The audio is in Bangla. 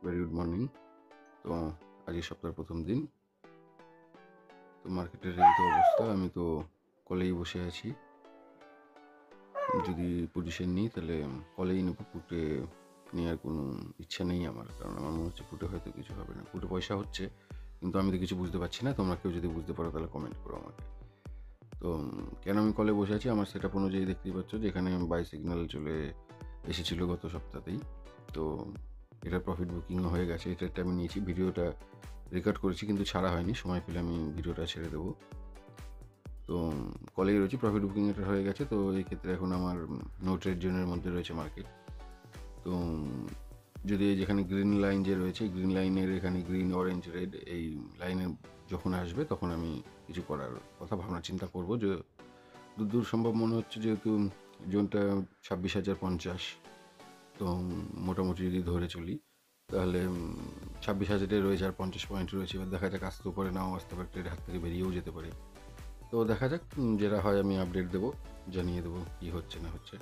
Very good morning. তো আজকে সপ্তাহের প্রথম দিন। তো মার্কেটের এই তো অবস্থা, আমি তো কলেই বসে আছি। যদি পজিশন নিই তাহলে কলেই নেবো, পুটে নেওয়ার কোনো ইচ্ছা নেই আমার, কারণ আমার মনে হচ্ছে পুটে হয়তো কিছু হবে না। পুটে পয়সা হচ্ছে কিন্তু আমি তো কিছু বুঝতে পারছি না। তোমরা কেউ যদি বুঝতে পারো তাহলে কমেন্ট করো আমাকে। তো কেন আমি কলে বসে আছি, আমার সেট আপ অনুযায়ী দেখতেই পাচ্ছ যেখানে বাই সিগন্যাল চলে এসেছিলো গত সপ্তাহতেই। তো এটার প্রফিট বুকিংও হয়ে গেছে। এটা আমি নিয়েছি, ভিডিওটা রেকর্ড করেছি কিন্তু ছাড়া হয়নি, সময় পেলে আমি ভিডিওটা ছেড়ে দেবো। তো কলেই রয়েছে, প্রফিট বুকিং এটা হয়ে গেছে। তো এই ক্ষেত্রে এখন আমার নো ট্রেড জোনের মধ্যে রয়েছে মার্কেট। তো যদি যেখানে গ্রিন লাইন যে রয়েছে, গ্রিন লাইনের এখানে গ্রিন অরেঞ্জ রেড এই লাইনে যখন আসবে তখন আমি কিছু করার কথা ভাবনা চিন্তা করব। যে দূর সম্ভব মনে হচ্ছে, যেহেতু জোনটা 26,050, তো মোটামুটি যদি ধরে চলি তাহলে 26,000 রয়েছে আর 50 পয়েন্ট রয়েছে। এবার দেখা যাক, আসতেও পারে, নাও আসতে পারে, ট্রেড হাত থেকে বেরিয়েও যেতে পারে। তো দেখা যাক, যেটা হয় আমি আপডেট দেবো, জানিয়ে দেবো কী হচ্ছে না হচ্ছে।